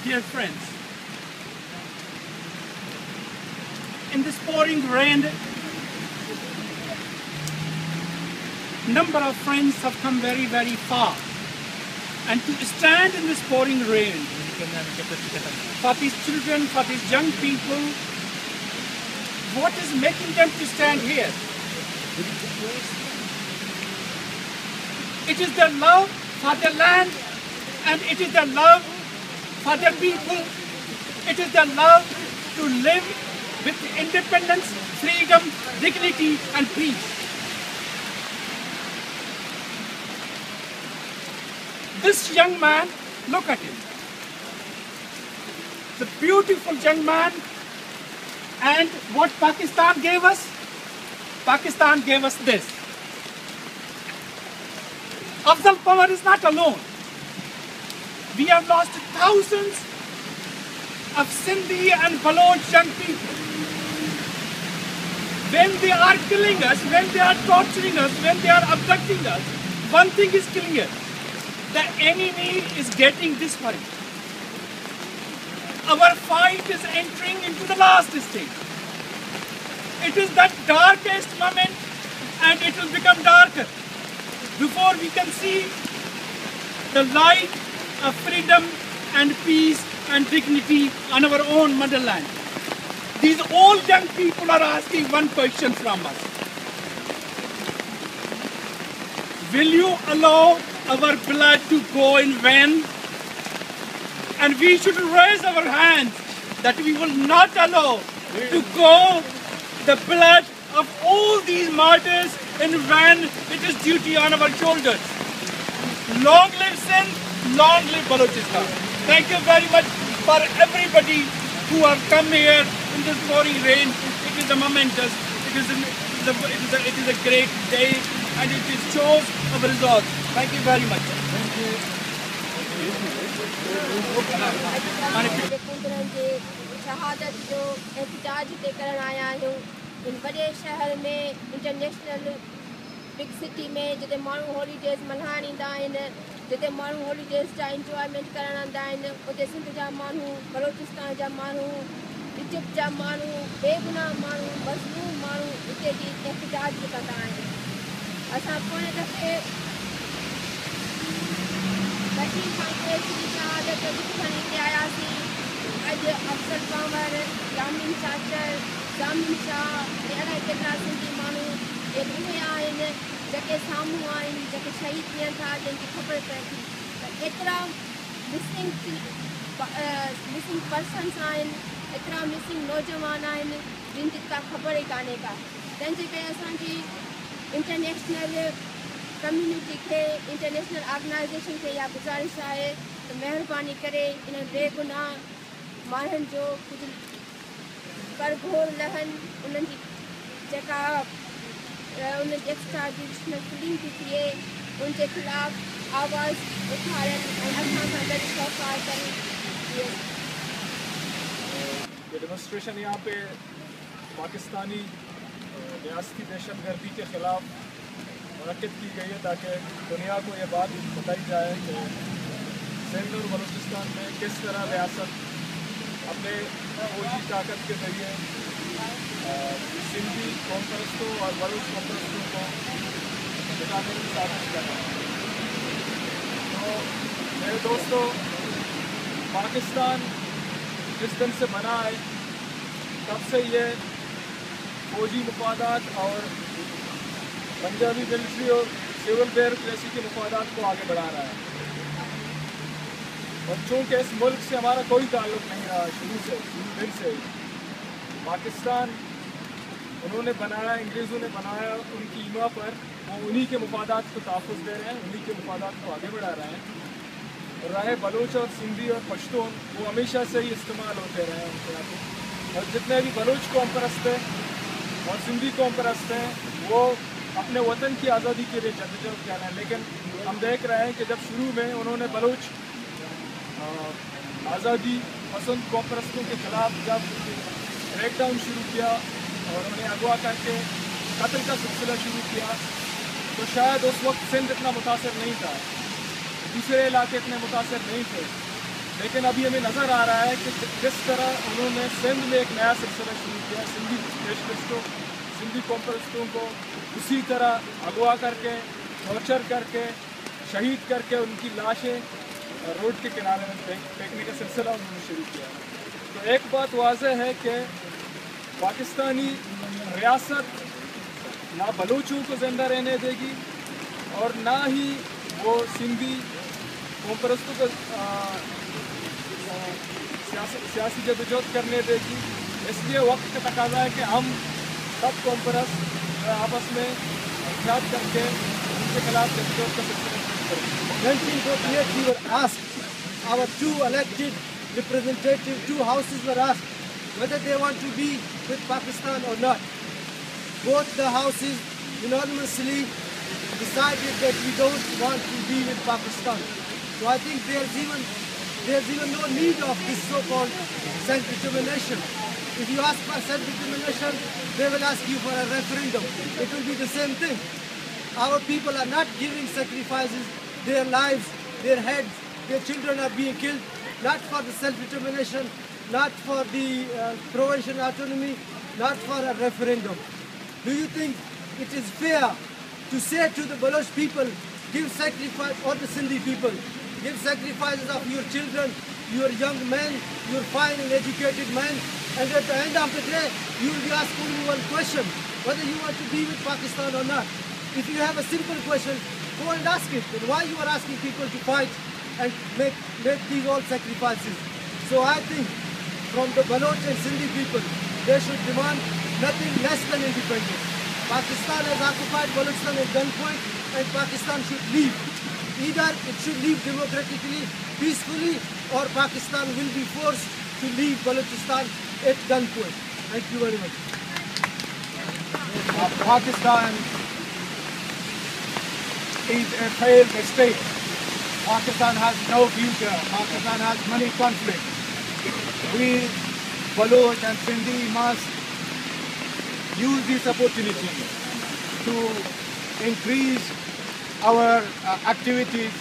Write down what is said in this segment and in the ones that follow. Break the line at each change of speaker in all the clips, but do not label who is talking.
Dear friends, in this pouring rain, number of friends have come very, very far. And to stand in this pouring rain, for these children, for these young people, what is making them to stand here? It is their love for their land, and it is their love for their people. It is their love to live with independence, freedom, dignity, and peace. This young man, look at him. The beautiful young man. And what Pakistan gave us? Pakistan gave us this. Afzal Power is not alone. We have lost thousands of Sindhi and Baloch young people. When they are killing us, when they are torturing us, when they are abducting us, one thing is clear. The enemy is getting this fight. Our fight is entering into the last stage. It is that darkest moment, and it will become darker before we can see the light of freedom and peace and dignity on our own motherland. These old young people are asking one question from us. Will you allow our blood to go in vain? And we should raise our hands that we will not allow to go the blood of all these martyrs in vain. It is duty on our shoulders. Long live Sindh, long live Balochistan. Thank you very much for everybody who have come here in this pouring rain. It is a momentous, it is a great day, and it shows our results. Thank you very much. Thank you.
शहादत जो एहतजाज ते करण आया आहियूं इन वॾे शहर में international big city में जिते माण्हू हॉलीडेज़ मल्हाइण ईंदा आहिनि, जिते माण्हू हॉलीडेज़ जा इंजॉयमेंट करण ईंदा आहिनि, उते सिंध जा माण्हू, बलोचिस्तान जा माण्हू, इजिप्ट जा माण्हू, बेगुनाह माण्हू, मज़लूम माण्हू हिते जी एहतजाज कंदा आहिनि। असां पोइ दफ़े कश्मीर कांग्रेस जी शहादत खणी हिते आयासीं। अॼु अफसर कंवर, यामीन चाचर, जामिन शाह ऐं अलाए केतिरा सिंधी माण्हू हे बीहे आहिनि जेके साम्हूं आहिनि, जेके शहीद थियनि था, जंहिंजी ख़बर पए थी त एतिरा मिसिंग पर्सन्स आहिनि, एतिरा मिसिंग नौजवान आहिनि जिन जी का ख़बर ई कान्हे का। तंहिंजे करे असांजी इंटरनेशनल कम्यूनिटी खे, इंटरनेशनल ऑर्गेनाइज़ेशन खे इहा गुज़ारिश आहे त महिरबानी करे इन बेगुनाह माण्हुनि जो कुझु करघोर लहनि, उन्हनि जी जेका उन जी एक्स्ट्राडिशनल किलिंग थी थिए, उनजे ख़िलाफ़ आवाज़ उथारनि ऐं असां सां गॾु सहकार कनि।
ये डेमोन्स्ट्रेशन यहाँ पे पाकिस्तानी रियासती दहशतगर्दी के ख़िलाफ़ मुनक़िद की गई है ताकि दुनिया को ये बात बताई जाए कि सिंध और बलूचिस्तान में किस तरह रियासत अपने फौजी ताकत के ज़रिए सिंधी कौम परस्तों और बलूच कौम परस्तों को मिटाने की साजिश कर रहा है। तो मेरे दोस्तों, पाकिस्तान जिस दिन से बना है तब से ये फौजी मुफादात और पंजाबी मिलिट्री और सिविल ब्यूरोक्रेसी के मुफादात को आगे बढ़ा रहा है। और चूँकि इस मुल्क से हमारा कोई ताल्लुक़ नहीं रहा शुरू से पाकिस्तान उन्होंने बनाया, अंग्रेज़ों ने बनाया, उनकी ईमा पर वो उन्हीं के मुफादात को तहफ़्फ़ुज़ दे रहे हैं, उन्हीं के मुफादात को आगे बढ़ा रहे हैं। और रहे बलूच और सिंधी और पश्तून, वो हमेशा से ही इस्तेमाल होते रहे हैं उनके यहाँ पे। और जितने भी बलूच कौम परस्त हैं और सिंधी कौम परस्त हैं वो अपने वतन की आज़ादी के लिए जद्दोजहद कर रहे हैं। लेकिन हम देख रहे हैं कि जब शुरू में उन्होंने बलूच आज़ादी पसंद कौम परस्तों के ख़िलाफ़ जब ब्रेकडाउन शुरू किया और उन्हें अगवा करके कत्ल का सिलसिला शुरू किया, तो शायद उस वक्त सिंध इतना मुतासर नहीं था, दूसरे इलाके इतने मुतासर नहीं थे। लेकिन अभी हमें नज़र आ रहा है कि जिस तरह उन्होंने सिंध में एक नया सिलसिला शुरू किया, सिंधी नेशनलिस्टों, सिंधी कॉम्परस्टों को उसी तरह अगवा करके, टॉर्चर करके, शहीद करके उनकी लाशें रोड के किनारे में फेंकने का सिलसिला उन्होंने शुरू किया। तो एक बात वाज़ेह है कि पाकिस्तानी रियासत ना बलूचों को ज़िंदा रहने देगी और ना ही वो सिंधी कॉम्परस्तों को सियासी जदोजहद करने देगी। इसलिए वक्त का तकाजा है कि हम सब कॉम्परस्त आपस में एहतियात करके उनके खिलाफ जदोजहद का सिलसिला शुरू करें।
1948 we were asked, our two elected representatives, two houses were asked whether they want to be with Pakistan or not. Both the houses unanimously decided that we don't want to be with Pakistan. So I think there's even no need of this so-called self-determination. If you ask for self-determination, they will ask you for a referendum. It will be the same thing. Our people are not giving sacrifices, their lives, their heads, their children are being killed, not for the self-determination, not for the provincial autonomy, not for a referendum. Do you think it is fair to say to the Baloch people, give sacrifice, or the Sindhi people, give sacrifices of your children, your young men, your fine and educated men, and at the end of the day, you will be asked only one question, whether you want to be with Pakistan or not. If you have a simple question, go and ask it. But why you are asking people to fight and make these all sacrifices? So I think from the Baloch and Sindhi people, they should demand nothing less than independence. Pakistan has occupied Balochistan at gunpoint, and Pakistan should leave. Either it should leave democratically, peacefully, or Pakistan will be forced to leave Balochistan at gunpoint. Thank you very much.
Pakistan is a failed state. Pakistan has no future. Pakistan has many conflicts. We, Baloch and Sindhi, must use this opportunity to increase our activities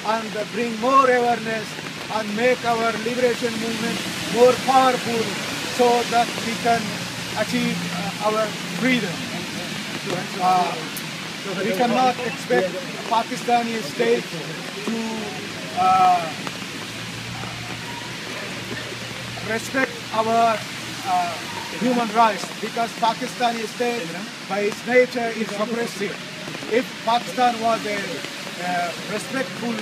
and bring more awareness and make our liberation movement more powerful so that we can achieve our freedom. We cannot expect Pakistani state to respect our human rights, because Pakistani state by its nature is oppressive. If Pakistan was a respectful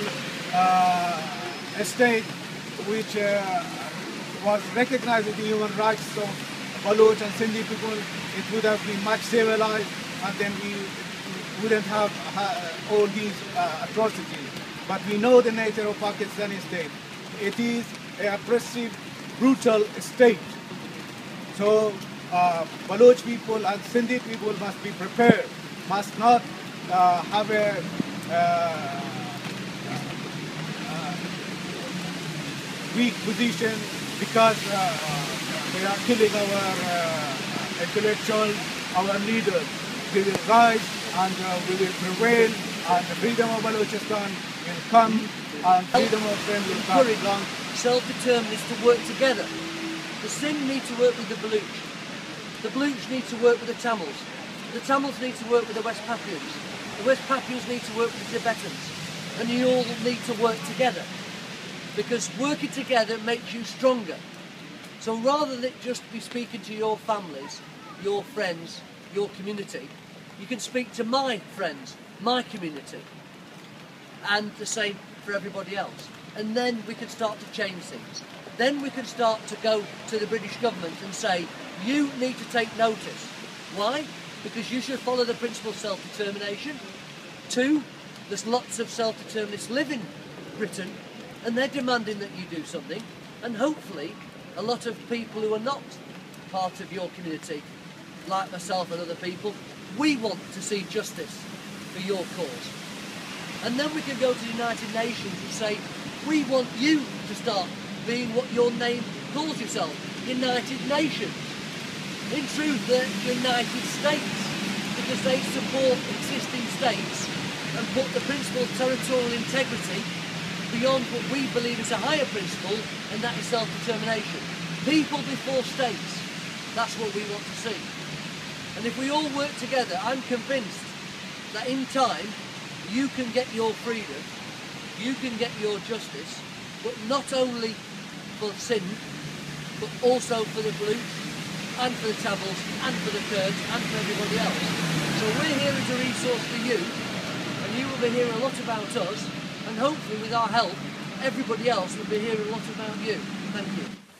state which was recognizing the human rights of Baloch and Sindhi people, it would have been much civilized, and then we wouldn't have all these atrocities. But we know the nature of Pakistani state. It is an oppressive, brutal state. So Baloch people and Sindhi people must be prepared, must not have a weak position because they are killing our intellectuals, our leaders. We will rise and we will prevail, and the freedom of Balochistan will come, and freedom of them will come.
Encourage self-determined to work together. The Sindh need to work with the Baloch. The Baloch need to work with the Tamils. The Tamils need to work with the West Papuans. The West Papuans need to work with the Tibetans. And you all need to work together. Because working together makes you stronger. So rather than just be speaking to your families, your friends, your community, you can speak to my friends, my community, and the same for everybody else. And then we can start to change things. Then we can start to go to the British government and say, you need to take notice. Why? Because you should follow the principle of self-determination. 2, there's lots of self-determinists live in Britain, and they're demanding that you do something. And hopefully, a lot of people who are not part of your community, like myself and other people, we want to see justice for your cause. And then we can go to the United Nations and say, we want you to start being what your name calls yourself, United Nations. In truth, the United States, because they support existing states and put the principle of territorial integrity beyond what we believe is a higher principle, and that is self-determination. People before states. That's what we want to see. And if we all work together, I'm convinced that in time you can get your freedom, you can get your justice, but not only for Sindh, but also for the Baloch, and for the Tamils, and for the Kurds, and for everybody else. So we're here as a resource for you, and you will be hearing a lot about us, and hopefully with our help, everybody else will be hearing a lot about you. Thank you.